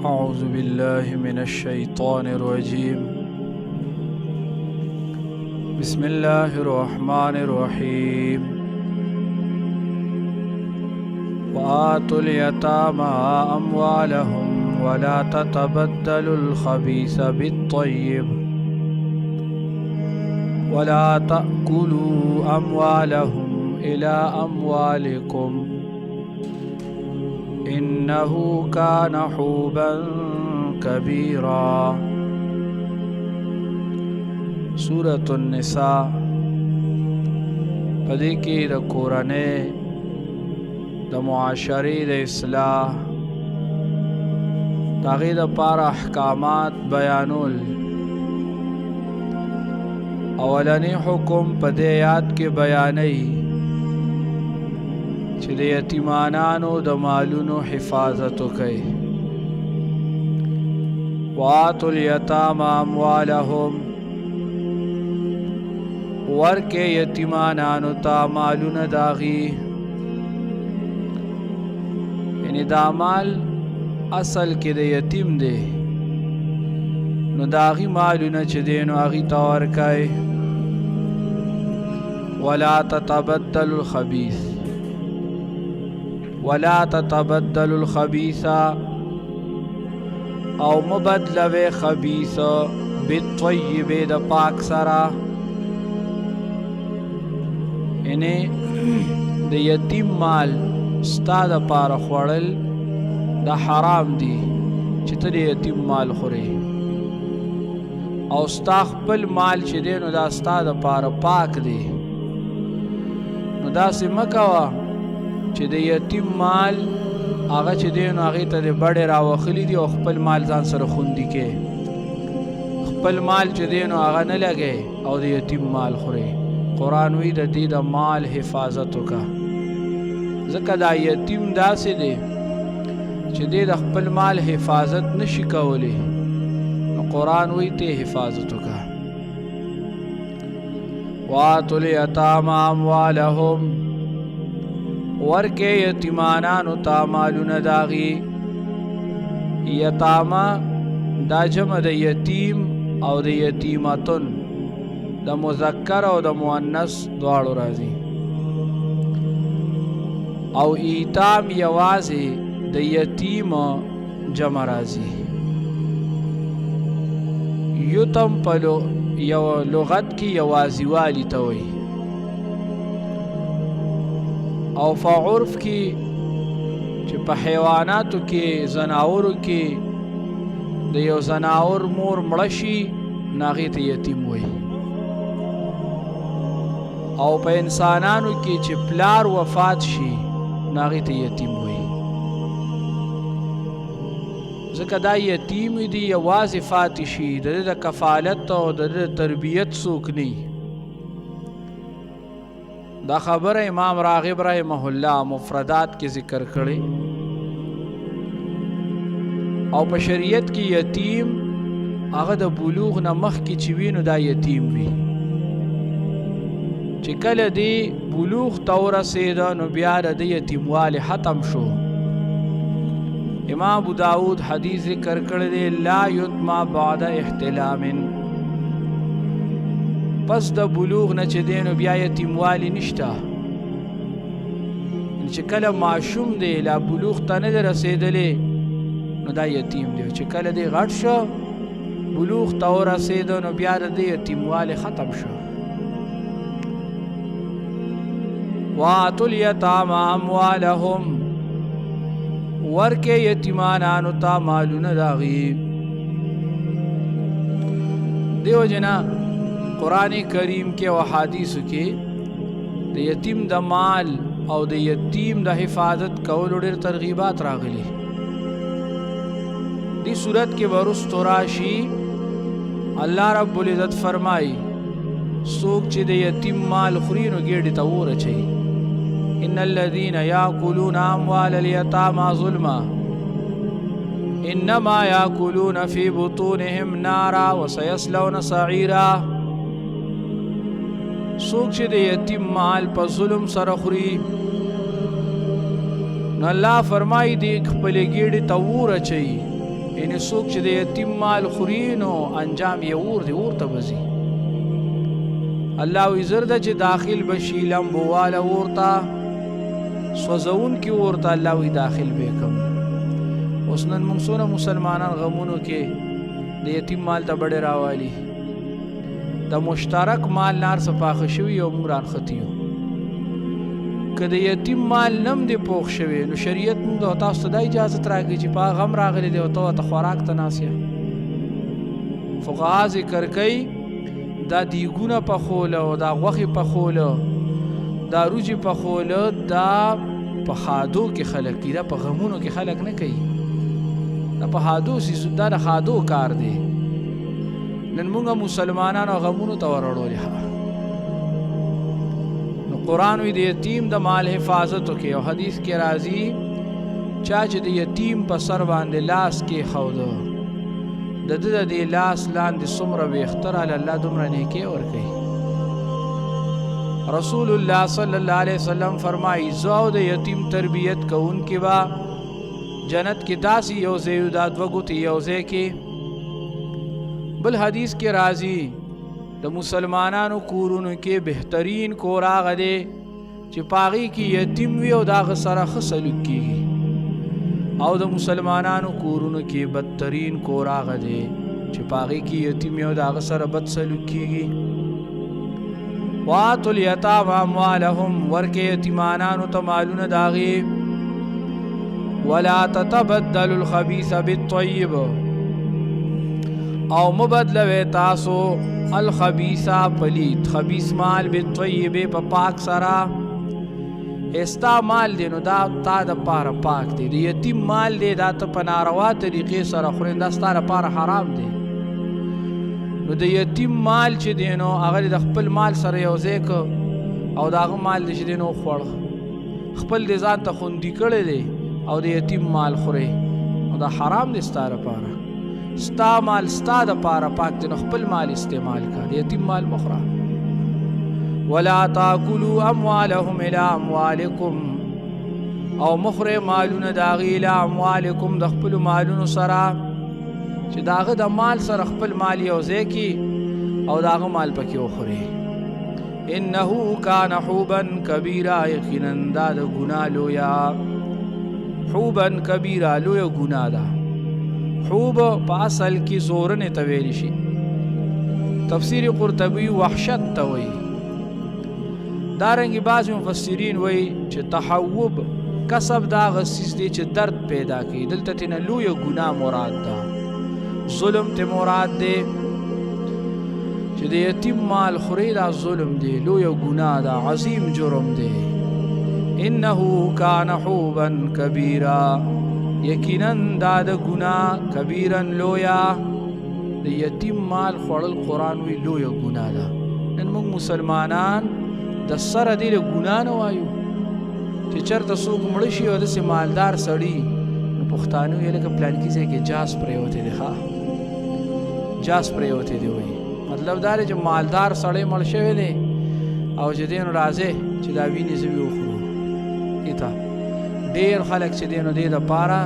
أعوذ بالله من الشيطان الرجيم. بسم الله الرحمن الرحيم. وآتوا اليتامى أموالهم ولا تتبدلوا الخبيث بالطيب ولا تأكلوا أموالهم إلى أموالكم إنه كان حوبا كبيرا. سورة النساء پدې کې د کورنۍ د معاشرې د اصلاح د هغې دپاره احکامات بیانول. اولنی حکم په دې آیات کې بیانوي چې د یتیمانانو د مالونو حفاظت وکړي. وآتوا الیتامى اموالهم، ورکې یتیمانانو ته مالونه د هغې، یعنې دا مال اصل کې د یتیم دی، نو د هغې مالونه چې دی نو هغې ته ورکئ. ولا تتبدلوا الخبیث، ولا تتبدلوا الخبیث، او مبدلوي خبیث بالطیب د پاک سره. یعنی د یتیم مال ستا د پاره خوړل دا حرام دي چې ته د یتیم مال خورې، او ستا خپل مال چې دی نو دا ستا د پاره پاک دی. نو داسې مه کوه چې د یتیم مال هغه چې دی نو هغې ته د بډې راوخلي دي او خپل مال ځان سره خوندي کې، خپل مال چې دی نو هغه نه لګئ او د یتیم مال خورئ. قرآن وی د دې د مال حفاظت وکړه، ځکه دا یتیم داسې دی چې دی د خپل مال حفاظت نشي کولی، نو قرآن وی ته حفاظت وکړه. وآتوا الیتامى اموالهم، ورکې یتیمانانو ته مالونه د هغې. یتامه دا جمع د یتیم او د یتیمتن، د مذکر او د مؤنث دواړو راځي. او ایتام یوازې د یتیم جمع راځي. یتم په یو لغت کې یوازې والی ته وایي، او په عرف کې چې په حیواناتو کې زناورو کې د یو زناور مور مړه شي نو هغې ته یتیم وایي. او په انسانانو کې چې پلار وفات شي نو هغې ته یتیم وایي، ځکه دا یتیم دی یوازې فاتې شي، د ده د کفالت او د ده د تربیت څوک نه. دا خبره امام راغب رحمه الله مفردات کې ذکر کړي. او په شریعت کې یتیم هغه د بلوغ نه مخکې چې وي نو دا یتیم وي، چې کله دی بلوغ ته ورسېده نو بیا د ده یتیموالی ختم شو. امام ابو داود حدیث ذکر کړی دی لا یتم بعد احتلام، پس د بلوغ نه چې دی نو بیا یتیموالی نشته. چې کله معشوم دی لا بلوغ ته نه دی رسېدلی نو دا یتیم دی، چې کله دی غټ شو بلوغ ته ورسېده نو بیا د دې یتیموالی ختم شو. وآتوا الیتامى اموالهم، ورکې یتیمانانو ته مالونه د هغې. دیو جنا قرآن کریم کې او احادیثو کې د یتیم د مال او د یتیم د حفاظت کولو ډېر ترغیبات راغلي. دی صورت کې وروستو راشي الله رب العزت فرمایي څوک چې د یتیم مال خوري نو ګېډې ته اور اچوي. ان الذين ياكلون اموال اليتامى ظلما انما ياكلون في بطونهم نارا وسيصلون سعيرا. څوک چې د یتیم مال په ظلم سره خوري نو الله فرمایي دی خپلې ګېډې ته اور اچوي یعنی څوک چې د یتیم مال خوري نو انجام یې اور دی، اور ته به ځي. الله وی زر ده چې داخل بشي لمبواله اور ته، سوځونکي اور ته الله وی داخل به کم. اوس نن موږ څونه مسلمانان غمونو کې د یتیم مال ته بډې راوالي، د مشترک مال نار څه پاخه شوي او موږ رانښتي یو. که د یتیم مال نم دی پوخ شوی نو شریعت موږ تاسو ته دا اجازت راکړي چې په غم راغلی دی او ته ورته خوراک ته ناست یې. فقها ذکر کوي دا دیګونه پخوله او دا غوښې پخوله، دا روجې پخوله، دا په خادو کې خلک کوي، دا په غمونو کې خلک نه کوي. دا په خادو سیسو، دا د خادو کار دی. نن موږ مسلمانانو غمونو ته ورړولې. قرآن وی د یتیم د مال حفاظت وکړي او حدیث کې راځي چا چې د یتیم په سر باندې لاس کې خوده د ده د دې لاس لاندې څومره ویښته راله الله دومره نیکۍ ورکوي. رسول الله صلی الله علیه وسلم فرمایي زه او د یتیم تربیت کوونکي به جنت کې داسې یو ځای یو، دا دوه ګوتې یو ځای کې. بل حدیث کې راځي د مسلمانانو کورونو کې بهترین کور هغه دی چې پاغي کې یتیم وي او د هغه سره ښه سلوک کېږي، او د مسلمانانو کورونو کې بدترین کور هغه دی چې پاغي کې یتیم وي او د هغه سره بد سلوک کېږي. وآتوا الیتامی اموالهم، ورکې یتیمانانو ته مالونه د هغې. ولا تتبدلوا الخبیث بالطیب، او مبدلوي تاسو الخبیثا پلیت، خبیث مال بالطیب په پاک سره. استا مال دی نو دا تا د پاره پاک دی، د یتیم مال دی دا ته په ناروا طریقې سره خورې دا ستا لپاره حرام دی. نو د یتیم مال چې دی نو هغه د خپل مال سره یو ځای که او د هغه مال دی چې دی نو وخوړ، خپل دی ځان ته خوندي کړی دی او د یتیم مال خورې نو دا حرام دی ستا لپاره. ستا مال ستا د پاره پاک دی نو خپل مال استعمال کا، د یتیم مال مخوره. ولا تاکلوا اموالهم الى اموالکم، او مخوره مالونه د هغې الى اموالکم د خپلو مالونو سره چې د هغه د مال سره خپل مال یو ځای کي او د هغه مال پکې وخورې. انه کان حوبا کبیرا، یقینا دا د ګناه لویه، حوبا کبیرا لویه ګناه ده. حوب په اصل کې زورنې ته ویلی شي، تفسیر قرطبي وحشت ته وایي. دارنګې بعض مفسرین وایي چې تحوب کسب دا هغه څیز دی چې درد پیدا کوي، دلته ترېنه لویه ګناه مراد ده، ظلم ته مراد دی. چې د یتیم مال خوري دا ظلم دی، لویه ګناه ده، عظیم جرم دی. انه کان حوبا کبیرا، یقینا دا د ګناه کبیرا لویا. د یتیم مال خوړل قرآن وی لویه ګناه ده. نن موږ مسلمانان د سره دې له ګناه نه وایو چې چېرته څوک مړه شي او داسې مالدار سړي نو پښتانه وایي لکه پلانکي ځای کې جاس پرېوتی دی، ښه جاس پرېوتی دی وایي. مطلب دا دی چې مالدار سړی مړ شوی دی او چې دی نو راځئ چې دا وینې زه وخورو. دې ته ډېر خلک چې دی نو دې دپاره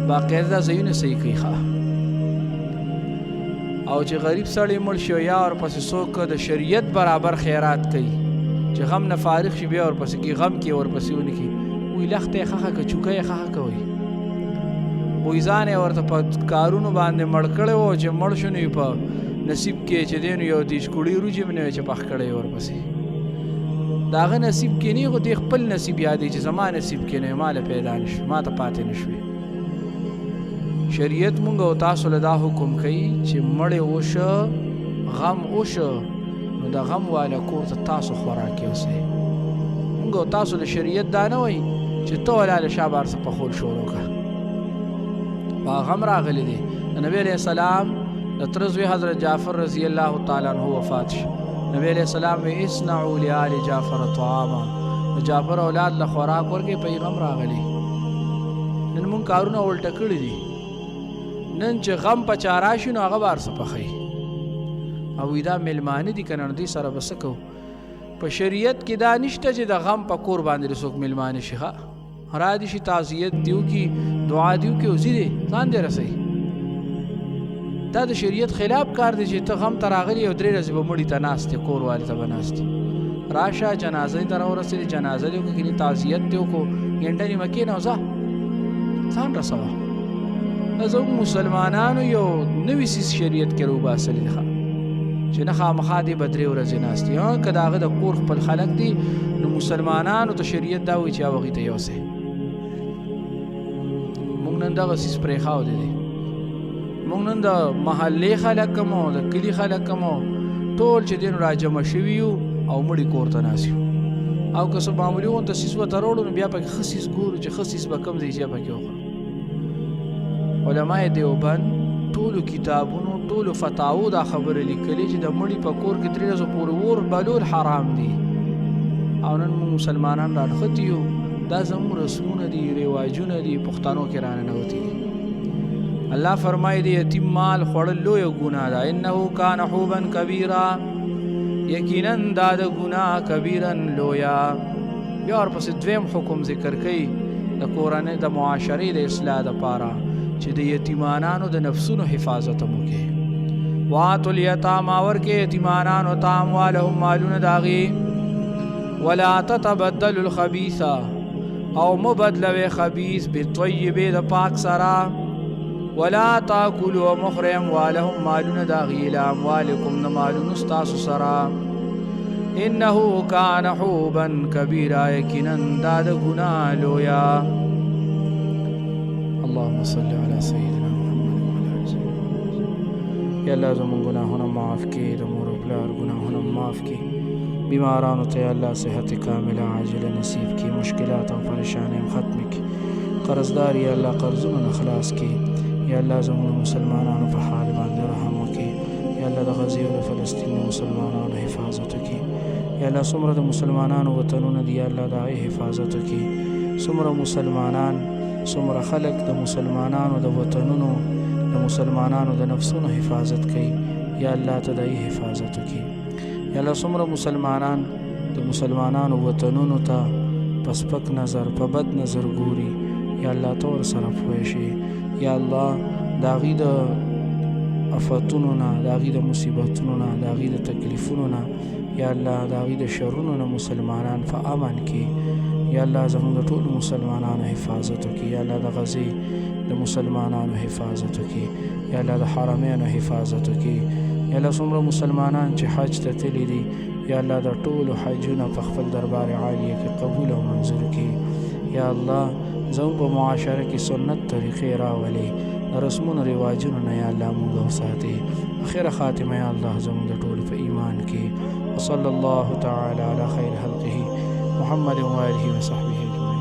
باقاعده ځایونه صحیح کوي ښه. او چې غریب سړی مړ شي یا ورپسې څوک د شریعت برابر خیرات کوي چې غم نه فارغ شي بیا ورپسې کې غم کې ورپسې ونه کړي، وایي لخته یې ښخه که چوکه یې ښخه کوئ. وایي ځان یې ورته په کارونو باندې مړ کړی و چې مړ شو نو یې په نصیب کې چې دی نو یو دیش کوړي روجې به نه وی چې پخ کړی یې ورپسې. د هغه نصیب کې نه خو دې خپل نصیب یادوي چې زما نصیب کې نه ما له پیدا نه شوې، ما ته پاتې نه شوې. شریعت مونږ او تاسو له دا حکم کوي چې مړی وشه غم وشه نو د غم والا کور ته تاسو خوراک یوسئ. مونږ او تاسو له شریعت دا نه وایي چې ته ولاله شابه هر څه پخول شروع کړه. په غم راغلی دی د نبي علیه السلام د تره زوی حضرت جعفر رضی الله تعالی عنه وفات شو. نبی علیہ السلام وی اصنعوا لآل جعفر طعاما، د جعفر اولاد له خوراک ورکړئ، پیغام راغلی. نن مونږ کارونه الټه کړي دي، نن چې غم په چا راشي نو هغه به هر څه پخوي او وایي دا میلمانه دي که نه نو دوی سره به څه کوو. په شریعت کې دا نشته چې د غم په کور باندې د څوک میلمانه شي، ښه را دي شي تعزیت دي وکړي، دعا دي وکړي او ځي دی ځان دی رسوي. دا د شریعت خلاف کار دی چې ته غم ته راغلی او 3 ورځې به مړي ته ناست یې کور والي ته به ناست یې راشه جنازه ته راورسېدې جنازه دې وکړه کنې تعزیت دې وکړو ګنټه نیمه کښېنه او ځه ځان رسوه دا زموږ مسلمانانو یو نوي څیز شریعت کې راوباسلی دی چې نه خامخا دې به 3 ورځې ناست دي که د هغه د کور خپل خلک دي نو مسلمانانو ته شریعت دا وایي چې هغوی ته یوسئ موږ نن دغه څیز پرېښاودی دی موږ نن د محلې خلک هم او د کلي خلک هم ټول چې دی نو راجمع شوي یو او مړي کور ته ناست یو او که څه معمولي غونته څیز ورته راوړو نو بیا پکې ښه څیز ګورو چې ښه څیز به کوم دی چې پکې وخورو علماء دیوبند ټولو کتابونو ټولو فتاوو دا خبره لیکلې چې د مړي په کور کې 3 ورځې پورې اور بلول حرام دي او نن موږ مسلمانان رانښتي یو دا زموږ رسمونه دي رواجونه دي پښتنو کې راننوتي دي الله فرمایي د یتیم مال خوړل لویه ګناه ده انه کان حوبا کبیرا یقینا دا د ګناه کبیرا لویا بیا ورپسې دویم حکم ذکر کوي د کورنۍ د معاشرې د اصلاح دپاره چې د یتیمانانو د نفسونو حفاظت هم وکړي واتو الیتاما ورکې یتیمانانو ته اموالهم مالونه د هغې ولا تتبدلوا الخبیث او مه بدلوئ خبیث بالطیبې د پاک سره ولا تاکلوا مخرئ اموالهم مالونه د هغې الی اموالکم د مالونو ستاسو سره انه کان حوبا کبیرا یقینا دا د ګناه لویه اللهم صل على سيدنا محمد وعلى آل سيدنا محمد یا الله زموږ ګناهونه معاف کړي د مور او پلار ګناهونه معاف کړي بیمارانو ته یا الله صحت کامله عاجله نصیب کړي مشکلات او پریشانۍ ختم کړي قرضدار یا الله قرضونه نه خلاص کړي یا الله زموږ مسلمانانو په حال باندې رحم وکړي یا الله د غزې او د فلسطین مسلمانانو حفاظت وکړي یا الله څومره د مسلمانانو وطنونه دي یا الله د هغې حفاظت وکړي څومره مسلمانان څومره خلک د مسلمانانو د وطنونو د مسلمانانو د نفسونو حفاظت کوي یا الله ته د حفاظت وکړي یا الله څومره مسلمانان د مسلمانانو وطنونو ته په سپک نظر په بد نظر ګوري یا الله ته ورسره پوه شي یا الله د هغې د افتونو نه د هغې د مصیبتونو نه د هغې د تکلیفونو نه یا الله د هغې د شرونو نه مسلمانان په امن کې یا الله زموږ د ټولو مسلمانانو حفاظت وکړي یا الله د غزې د مسلمانانو حفاظت وکړي یا الله د حرمینو حفاظت وکړي یا الله څومره مسلمانان چې حج ته تللي دي یا الله د ټولو حجونه په خپل دربار عالیه کې قبول او منظور کړي یا الله زموږ په معاشره کې سنت طریقې راولي د رسمونو رواجونو نه یا الله موږ وساتي اخره خاتمه یا الله زموږ د ټولو په ایمان کې وصلی الله تعالی علی خیر خلقه محمد و آله و صحبه اجمعین